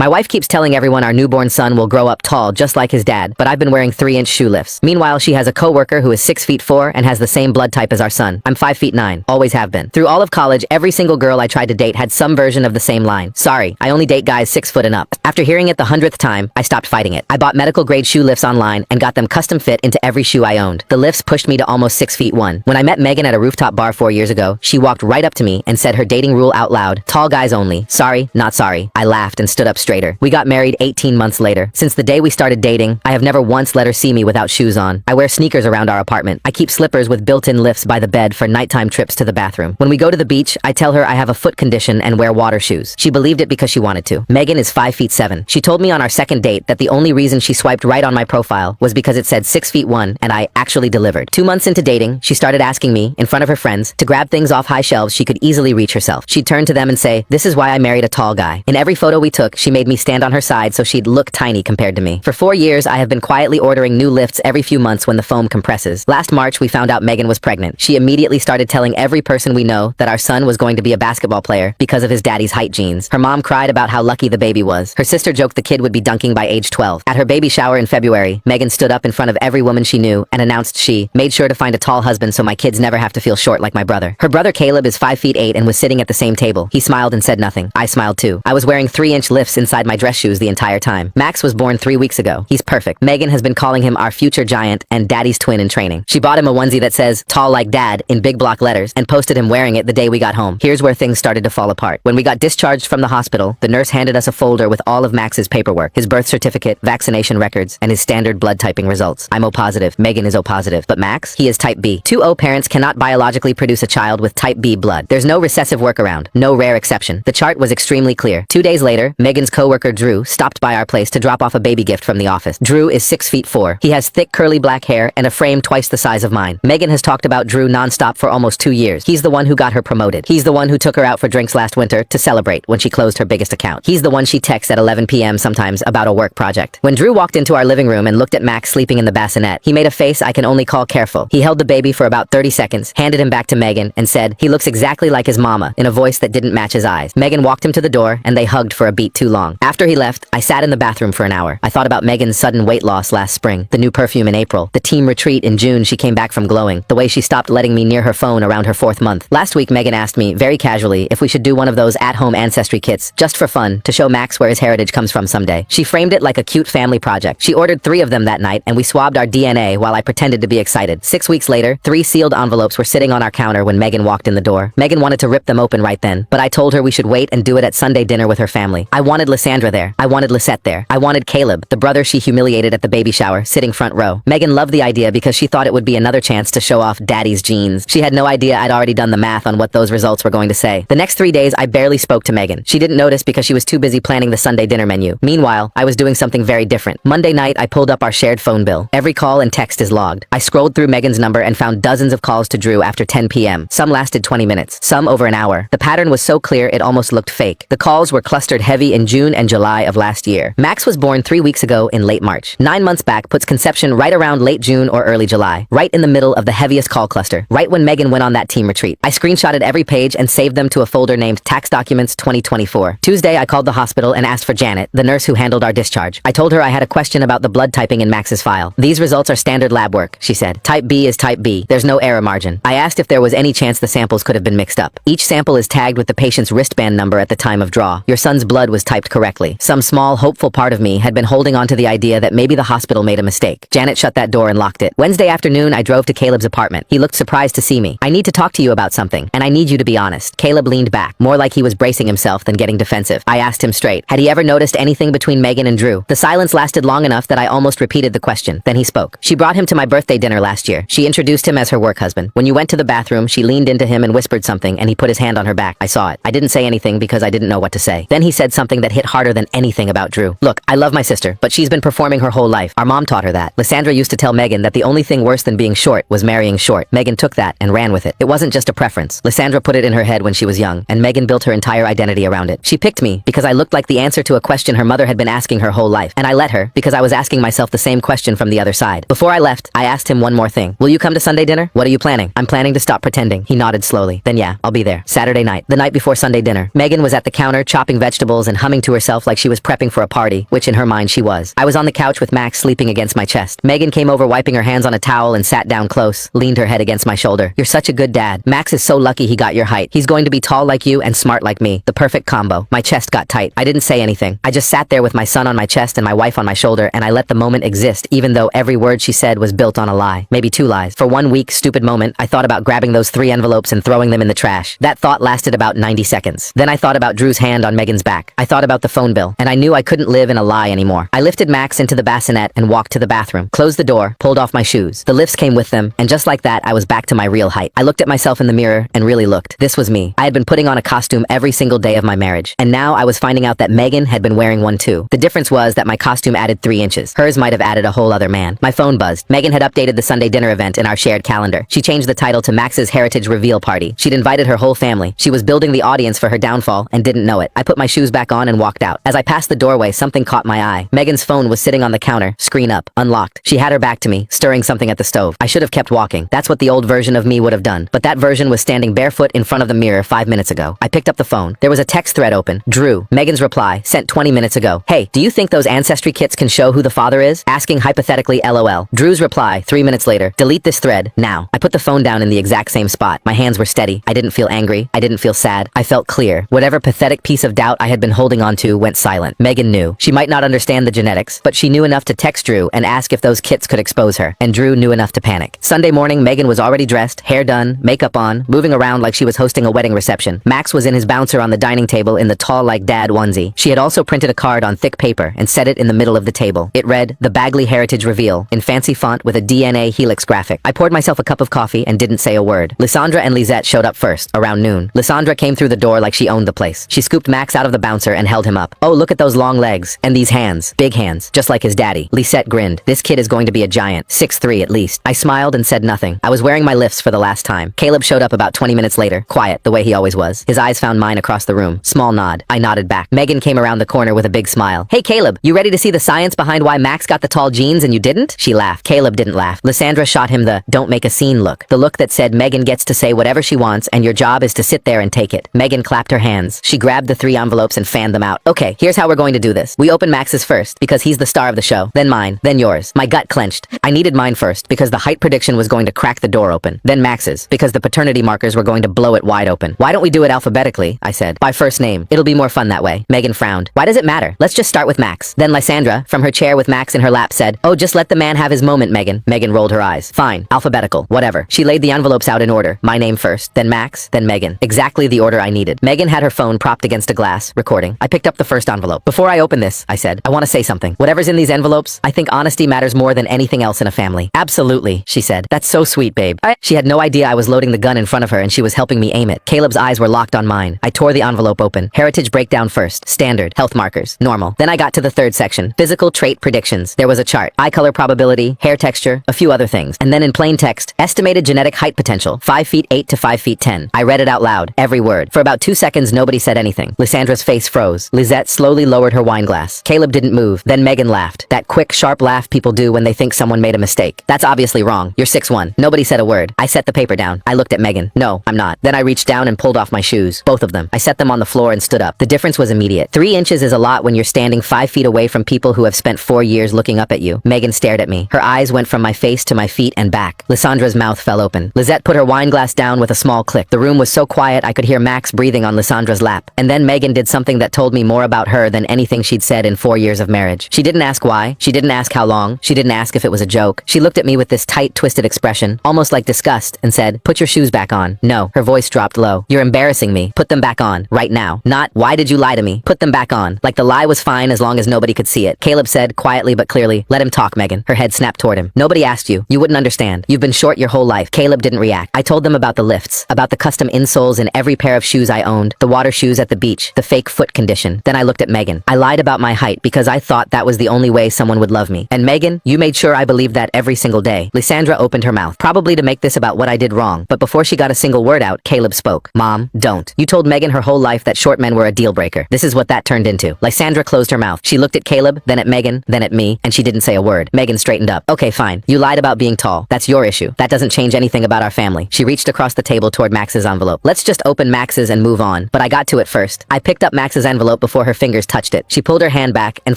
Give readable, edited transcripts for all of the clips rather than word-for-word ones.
My wife keeps telling everyone our newborn son will grow up tall just like his dad, but I've been wearing 3-inch shoe lifts. Meanwhile, she has a coworker who is 6 feet 4 and has the same blood type as our son. I'm 5 feet 9, always have been. Through all of college, every single girl I tried to date had some version of the same line. Sorry, I only date guys 6 foot and up. After hearing it the 100th time, I stopped fighting it. I bought medical grade shoe lifts online and got them custom fit into every shoe I owned. The lifts pushed me to almost 6 feet 1. When I met Megan at a rooftop bar 4 years ago, she walked right up to me and said her dating rule out loud: tall guys only. Sorry, not sorry. I laughed and stood up straighter. We got married 18 months later. Since the day we started dating, I have never once let her see me without shoes on. I wear sneakers around our apartment. I keep slippers with built-in lifts by the bed for nighttime trips to the bathroom. When we go to the beach, I tell her I have a foot condition and wear water shoes. She believed it because she wanted to. Megan is 5 feet 7. She told me on our second date that the only reason she swiped right on my profile was because it said 6 feet 1 and I actually delivered. 2 months into dating, she started asking me, in front of her friends, to grab things off high shelves she could easily reach herself. She'd turn to them and say, "This is why I married a tall guy." In every photo we took, she made me stand on her side so she'd look tiny compared to me. For 4 years, I have been quietly ordering new lifts every few months when the foam compresses. Last March, we found out Megan was pregnant. She immediately started telling every person we know that our son was going to be a basketball player because of his daddy's height genes. Her mom cried about how lucky the baby was. Her sister joked the kid would be dunking by age 12. At her baby shower in February, Megan stood up in front of every woman she knew and announced she made sure to find a tall husband so my kids never have to feel short like my brother. Her brother Caleb is 5 feet 8 and was sitting at the same table. He smiled and said nothing. I smiled too. I was wearing 3-inch lifts inside my dress shoes the entire time. Max was born 3 weeks ago. He's perfect. Megan has been calling him our future giant and daddy's twin in training. She bought him a onesie that says "tall like dad" in big block letters and posted him wearing it the day we got home. Here's where things started to fall apart. When we got discharged from the hospital, the nurse handed us a folder with all of Max's paperwork, his birth certificate, vaccination records, and his standard blood typing results. I'm O positive. Megan is O positive. But Max? He is type B. 2 O parents cannot biologically produce a child with type B blood. There's no recessive workaround. No rare exception. The chart was extremely clear. 2 days later, Megan's coworker Drew stopped by our place to drop off a baby gift from the office. Drew is 6 feet 4. He has thick curly black hair and a frame twice the size of mine. Megan has talked about Drew nonstop for almost 2 years. He's the one who got her promoted. He's the one who took her out for drinks last winter to celebrate when she closed her biggest account. He's the one she texts at 11 p.m. sometimes about a work project. When Drew walked into our living room and looked at Max sleeping in the bassinet, he made a face I can only call careful. He held the baby for about 30 seconds, handed him back to Megan, and said, "He looks exactly like his mama," in a voice that didn't match his eyes. Megan walked him to the door and they hugged for a beat too long. After he left, I sat in the bathroom for an hour. I thought about Megan's sudden weight loss last spring, the new perfume in April, the team retreat in June she came back from glowing, the way she stopped letting me near her phone around her 4th month. Last week, Megan asked me, very casually, if we should do one of those at-home ancestry kits, just for fun, to show Max where his heritage comes from someday. She framed it like a cute family project. She ordered 3 of them that night and we swabbed our DNA while I pretended to be excited. 6 weeks later, 3 sealed envelopes were sitting on our counter when Megan walked in the door. Megan wanted to rip them open right then, but I told her we should wait and do it at Sunday dinner with her family. I wanted Lysandra there. I wanted Lisette there. I wanted Caleb, the brother she humiliated at the baby shower, sitting front row. Megan loved the idea because she thought it would be another chance to show off daddy's genes. She had no idea I'd already done the math on what those results were going to say. The next 3 days, I barely spoke to Megan. She didn't notice because she was too busy planning the Sunday dinner menu. Meanwhile, I was doing something very different. Monday night, I pulled up our shared phone bill. Every call and text is logged. I scrolled through Megan's number and found dozens of calls to Drew after 10 p.m. Some lasted 20 minutes, some over an hour. The pattern was so clear it almost looked fake. The calls were clustered heavy in June and July of last year. Max was born 3 weeks ago in late March. 9 months back puts conception right around late June or early July, right in the middle of the heaviest call cluster, right when Megan went on that team retreat. I screenshotted every page and saved them to a folder named Tax Documents 2024. Tuesday, I called the hospital and asked for Janet, the nurse who handled our discharge. I told her I had a question about the blood typing in Max's file. "These results are standard lab work," she said. "Type B is type B. There's no error margin." I asked if there was any chance the samples could have been mixed up. Each sample is tagged with the patient's wristband number at the time of draw. Your son's blood was typed correctly. Some small, hopeful part of me had been holding on to the idea that maybe the hospital made a mistake. Janet shut that door and locked it. Wednesday afternoon, I drove to Caleb's apartment. He looked surprised to see me. "I need to talk to you about something, and I need you to be honest." Caleb leaned back, more like he was bracing himself than getting defensive. I asked him straight. Had he ever noticed anything between Megan and Drew? The silence lasted long enough that I almost repeated the question. Then he spoke. "She brought him to my birthday dinner last year. She introduced him as her work husband. When you went to the bathroom, she leaned into him and whispered something, and he put his hand on her back. I saw it. I didn't say anything because I didn't know what to say. Then he said something that hit harder than anything about Drew. Look, I love my sister, but she's been performing her whole life. Our mom taught her that. Lysandra used to tell Megan that the only thing worse than being short was marrying short. Megan took that and ran with it. It wasn't just a preference. Lysandra put it in her head when she was young, and Megan built her entire identity around it. She picked me because I looked like the answer to a question her mother had been asking her whole life, and I let her because I was asking myself the same question from the other side. Before I left, I asked him one more thing. "Will you come to Sunday dinner?" "What are you planning?" "I'm planning to stop pretending." He nodded slowly. "Then yeah, I'll be there." Saturday night, the night before Sunday dinner, Megan was at the counter chopping vegetables and humming to to herself like she was prepping for a party, which in her mind she was. I was on the couch with Max sleeping against my chest. Megan came over wiping her hands on a towel and sat down close, leaned her head against my shoulder. You're such a good dad. Max is so lucky he got your height. He's going to be tall like you and smart like me. The perfect combo. My chest got tight. I didn't say anything. I just sat there with my son on my chest and my wife on my shoulder, and I let the moment exist, even though every word she said was built on a lie. Maybe 2 lies. For one weak, stupid moment, I thought about grabbing those 3 envelopes and throwing them in the trash. That thought lasted about 90 seconds. Then I thought about Drew's hand on Megan's back. I thought about the phone bill, and I knew I couldn't live in a lie anymore. I lifted Max into the bassinet and walked to the bathroom, closed the door, pulled off my shoes. The lifts came with them, and just like that, I was back to my real height. I looked at myself in the mirror and really looked. This was me. I had been putting on a costume every single day of my marriage, and now I was finding out that Megan had been wearing one too. The difference was that my costume added 3 inches. Hers might have added a whole other man. My phone buzzed. Megan had updated the Sunday dinner event in our shared calendar. She changed the title to Max's Heritage Reveal Party. She'd invited her whole family. She was building the audience for her downfall and didn't know it. I put my shoes back on and walked out. As I passed the doorway, something caught my eye. Megan's phone was sitting on the counter, screen up, unlocked. She had her back to me, stirring something at the stove. I should have kept walking. That's what the old version of me would have done. But that version was standing barefoot in front of the mirror 5 minutes ago. I picked up the phone. There was a text thread open. Drew, Megan's reply, sent 20 minutes ago. Hey, do you think those ancestry kits can show who the father is? Asking hypothetically LOL. Drew's reply, 3 minutes later, delete this thread, now. I put the phone down in the exact same spot. My hands were steady. I didn't feel angry. I didn't feel sad. I felt clear. Whatever pathetic piece of doubt I had been holding on to went silent. Megan knew. She might not understand the genetics, but she knew enough to text Drew and ask if those kits could expose her. And Drew knew enough to panic. Sunday morning, Megan was already dressed, hair done, makeup on, moving around like she was hosting a wedding reception. Max was in his bouncer on the dining table in the tall like dad onesie. She had also printed a card on thick paper and set it in the middle of the table. It read, "The Bagley Heritage Reveal," in fancy font with a DNA helix graphic. I poured myself a cup of coffee and didn't say a word. Lysandra and Lisette showed up first, around noon. Lysandra came through the door like she owned the place. She scooped Max out of the bouncer and held him up. "Oh, look at those long legs. And these hands. Big hands. Just like his daddy." Lisette grinned. "This kid is going to be a giant. 6'3" at least." I smiled and said nothing. I was wearing my lifts for the last time. Caleb showed up about 20 minutes later, quiet, the way he always was. His eyes found mine across the room. Small nod. I nodded back. Megan came around the corner with a big smile. "Hey Caleb, you ready to see the science behind why Max got the tall jeans and you didn't?" She laughed. Caleb didn't laugh. Lysandra shot him the "don't make a scene" look. The look that said Megan gets to say whatever she wants and your job is to sit there and take it. Megan clapped her hands. She grabbed the 3 envelopes and fanned them out. "Okay, here's how we're going to do this. We open Max's first, because he's the star of the show. Then mine. Then yours." My gut clenched. I needed mine first, because the height prediction was going to crack the door open. Then Max's, because the paternity markers were going to blow it wide open. "Why don't we do it alphabetically?" I said. "By first name. It'll be more fun that way." Megan frowned. "Why does it matter? Let's just start with Max." Then Lysandra, from her chair with Max in her lap, said, "Oh, just let the man have his moment, Megan." Megan rolled her eyes. "Fine. Alphabetical. Whatever." She laid the envelopes out in order. My name first, then Max, then Megan. Exactly the order I needed. Megan had her phone propped against a glass, recording. I picked up the first envelope. "Before I open this," I said, "I want to say something. Whatever's in these envelopes, I think honesty matters more than anything else in a family." "Absolutely," she said. "That's so sweet, babe." She had no idea I was loading the gun in front of her and she was helping me aim it. Caleb's eyes were locked on mine. I tore the envelope open. Heritage breakdown first. Standard. Health markers. Normal. Then I got to the third section. Physical trait predictions. There was a chart. Eye color probability, hair texture, a few other things. And then in plain text, estimated genetic height potential, 5'8" to 5'10". I read it out loud. Every word. For about 2 seconds, nobody said anything. Lysandra's face froze. Lisette slowly lowered her wine glass. Caleb didn't move. Then Megan laughed. That quick, sharp laugh people do when they think someone made a mistake. "That's obviously wrong. You're 6'1". Nobody said a word. I set the paper down. I looked at Megan. "No, I'm not." Then I reached down and pulled off my shoes. Both of them. I set them on the floor and stood up. The difference was immediate. 3 inches is a lot when you're standing 5 feet away from people who have spent 4 years looking up at you. Megan stared at me. Her eyes went from my face to my feet and back. Lysandra's mouth fell open. Lisette put her wine glass down with a small click. The room was so quiet I could hear Max breathing on Lysandra's lap. And then Megan did something that told me more about her than anything she'd said in 4 years of marriage. She didn't ask why. She didn't ask how long. She didn't ask if it was a joke. She looked at me with this tight, twisted expression, almost like disgust, and said, "Put your shoes back on." No. Her voice dropped low. "You're embarrassing me. Put them back on. Right now." Not, "Why did you lie to me?" Put them back on. Like the lie was fine as long as nobody could see it. Caleb said, quietly but clearly, "Let him talk, Megan." Her head snapped toward him. "Nobody asked you. You wouldn't understand. You've been short your whole life." Caleb didn't react. I told them about the lifts, about the custom insoles in every pair of shoes I owned, the water shoes at the beach, the fake foot condition. Then I looked at Megan. I lied about my height because I thought that was the only way someone would love me. And Megan, you made sure I believed that every single day. Lysandra opened her mouth, probably to make this about what I did wrong, but before she got a single word out, Caleb spoke. "Mom, don't. You told Megan her whole life that short men were a deal breaker. This is what that turned into." Lysandra closed her mouth. She looked at Caleb, then at Megan, then at me, and she didn't say a word. Megan straightened up. "Okay, fine. You lied about being tall. That's your issue. That doesn't change anything about our family." She reached across the table toward Max's envelope. "Let's just open Max's and move on." But I got to it first. I picked up Max's envelope envelope before her fingers touched it. She pulled her hand back, and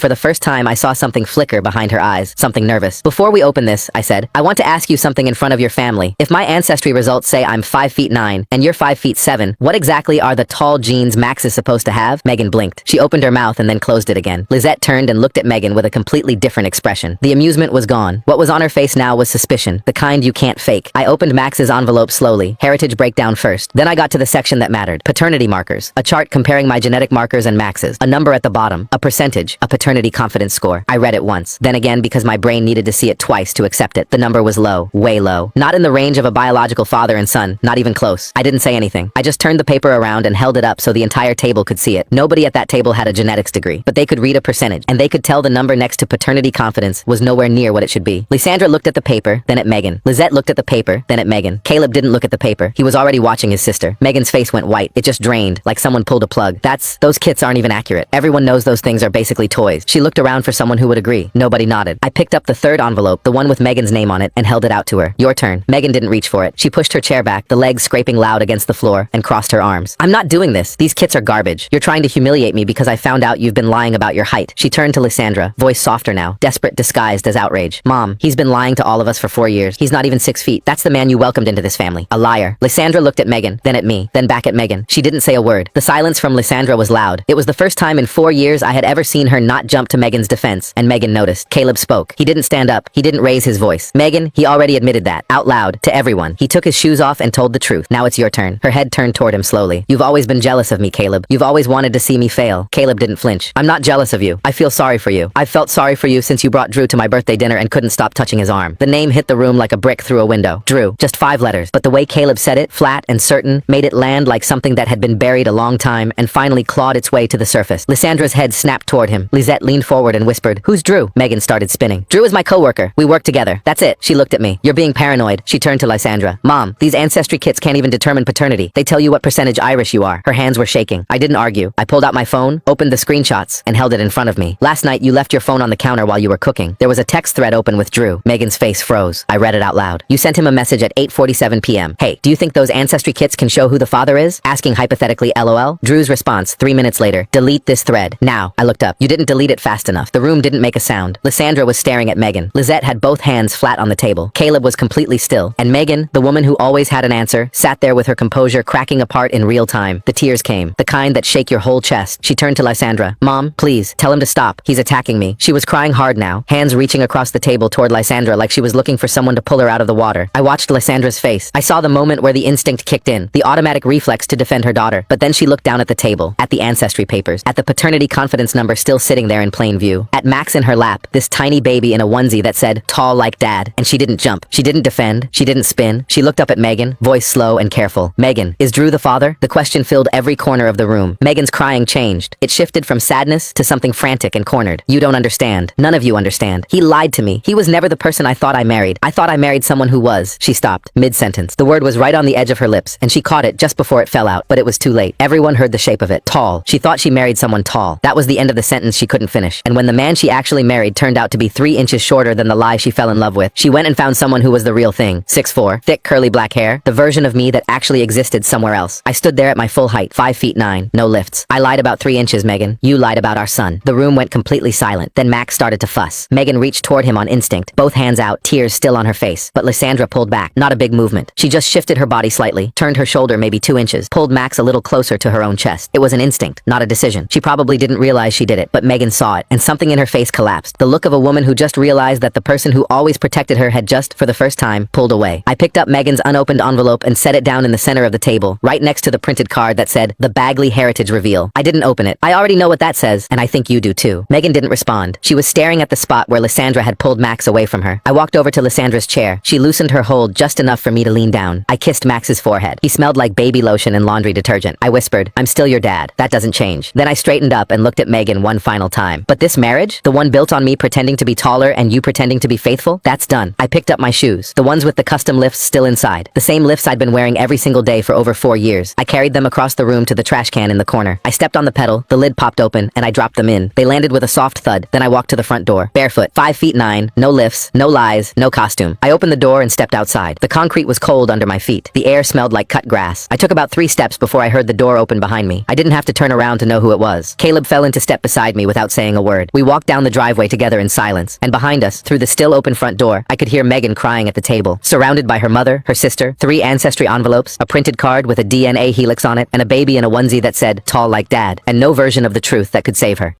for the first time I saw something flicker behind her eyes, something nervous. Before we open this, I said, I want to ask you something in front of your family. If my ancestry results say I'm 5 feet 9, and you're 5 feet 7, what exactly are the tall genes Max is supposed to have? Megan blinked. She opened her mouth and then closed it again. Lizette turned and looked at Megan with a completely different expression. The amusement was gone. What was on her face now was suspicion, the kind you can't fake. I opened Max's envelope slowly, heritage breakdown first. Then I got to the section that mattered. Paternity markers. A chart comparing my genetic markers and Max's. A number at the bottom. A percentage. A paternity confidence score. I read it once. Then again because my brain needed to see it twice to accept it. The number was low. Way low. Not in the range of a biological father and son. Not even close. I didn't say anything. I just turned the paper around and held it up so the entire table could see it. Nobody at that table had a genetics degree, but they could read a percentage, and they could tell the number next to paternity confidence was nowhere near what it should be. Lysandra looked at the paper, then at Megan. Lizette looked at the paper, then at Megan. Caleb didn't look at the paper. He was already watching his sister. Megan's face went white. It just drained, like someone pulled a plug. Those kits aren't even accurate. Everyone knows those things are basically toys. She looked around for someone who would agree. Nobody nodded. I picked up the third envelope, the one with Megan's name on it, and held it out to her. Your turn. Megan didn't reach for it. She pushed her chair back, the legs scraping loud against the floor, and crossed her arms. I'm not doing this. These kits are garbage. You're trying to humiliate me because I found out you've been lying about your height. She turned to Lysandra, voice softer now, desperate disguised as outrage. Mom, he's been lying to all of us for 4 years. He's not even 6 feet. That's the man you welcomed into this family. A liar. Lysandra looked at Megan, then at me, then back at Megan. She didn't say a word. The silence from Lysandra was loud. It was the first time in 4 years I had ever seen her not jump to Megan's defense, and Megan noticed. Caleb spoke. He didn't stand up. He didn't raise his voice. Megan, he already admitted that. Out loud, to everyone. He took his shoes off and told the truth. Now it's your turn. Her head turned toward him slowly. You've always been jealous of me, Caleb. You've always wanted to see me fail. Caleb didn't flinch. I'm not jealous of you. I feel sorry for you. I've felt sorry for you since you brought Drew to my birthday dinner and couldn't stop touching his arm. The name hit the room like a brick through a window. Drew. Just 5 letters. But the way Caleb said it, flat and certain, made it land like something that had been buried a long time and finally clawed its way to the surface. Lysandra's head snapped toward him. Lizette leaned forward and whispered, Who's Drew? Megan started spinning. Drew is my coworker. We work together. That's it. She looked at me. You're being paranoid. She turned to Lysandra. Mom, these ancestry kits can't even determine paternity. They tell you what percentage Irish you are. Her hands were shaking. I didn't argue. I pulled out my phone, opened the screenshots, and held it in front of me. Last night, you left your phone on the counter while you were cooking. There was a text thread open with Drew. Megan's face froze. I read it out loud. You sent him a message at 8:47 p.m. Hey, do you think those ancestry kits can show who the father is? Asking hypothetically LOL. Drew's response, 3 minutes later. Delete this thread. Now. I looked up. You didn't delete it fast enough. The room didn't make a sound. Lysandra was staring at Megan. Lizette had both hands flat on the table. Caleb was completely still. And Megan, the woman who always had an answer, sat there with her composure cracking apart in real time. The tears came. The kind that shake your whole chest. She turned to Lysandra. Mom, please, tell him to stop. He's attacking me. She was crying hard now, hands reaching across the table toward Lysandra like she was looking for someone to pull her out of the water. I watched Lysandra's face. I saw the moment where the instinct kicked in, the automatic reflex to defend her daughter. But then she looked down at the table, at the ancestry papers, at the paternity confidence number still sitting there in plain view, at Max in her lap, this tiny baby in a onesie that said, tall like dad, and she didn't jump. She didn't defend. She didn't spin. She looked up at Megan, voice slow and careful. Megan, is Drew the father? The question filled every corner of the room. Megan's crying changed. It shifted from sadness to something frantic and cornered. You don't understand. None of you understand. He lied to me. He was never the person I thought I married. I thought I married someone who was. She stopped, mid-sentence. The word was right on the edge of her lips, and she caught it just before it fell out, but it was too late. Everyone heard the shape of it. Tall. She thought she married someone tall. That was the end of the sentence she couldn't finish. And when the man she actually married turned out to be 3 inches shorter than the lie she fell in love with, she went and found someone who was the real thing. 6'4", thick curly black hair, the version of me that actually existed somewhere else. I stood there at my full height, 5 feet 9, no lifts. I lied about 3 inches, Megan. You lied about our son. The room went completely silent. Then Max started to fuss. Megan reached toward him on instinct, both hands out, tears still on her face. But Lysandra pulled back. Not a big movement. She just shifted her body slightly, turned her shoulder maybe 2 inches, pulled Max a little closer to her own chest. It was an instinct, not a decision. She probably didn't realize she did it, but Megan saw it, and something in her face collapsed. The look of a woman who just realized that the person who always protected her had just, for the first time, pulled away. I picked up Megan's unopened envelope and set it down in the center of the table, right next to the printed card that said, The Bagley Heritage Reveal. I didn't open it. I already know what that says, and I think you do too. Megan didn't respond. She was staring at the spot where Lysandra had pulled Max away from her. I walked over to Lysandra's chair. She loosened her hold just enough for me to lean down. I kissed Max's forehead. He smelled like baby lotion and laundry detergent. I whispered, I'm still your dad. That doesn't change. Then I straightened up and looked at Megan one final time. But this marriage? The one built on me pretending to be taller and you pretending to be faithful? That's done. I picked up my shoes. The ones with the custom lifts still inside. The same lifts I'd been wearing every single day for over 4 years. I carried them across the room to the trash can in the corner. I stepped on the pedal, the lid popped open, and I dropped them in. They landed with a soft thud. Then I walked to the front door. Barefoot, 5 feet 9, no lifts, no lies, no costume. I opened the door and stepped outside. The concrete was cold under my feet. The air smelled like cut grass. I took about 3 steps before I heard the door open behind me. I didn't have to turn around to know who it was. Caleb fell into step beside me without saying a word. We walked down the driveway together in silence, and behind us, through the still open front door, I could hear Megan crying at the table, surrounded by her mother, her sister, 3 ancestry envelopes, a printed card with a DNA helix on it, and a baby in a onesie that said, "Tall like Dad," and no version of the truth that could save her.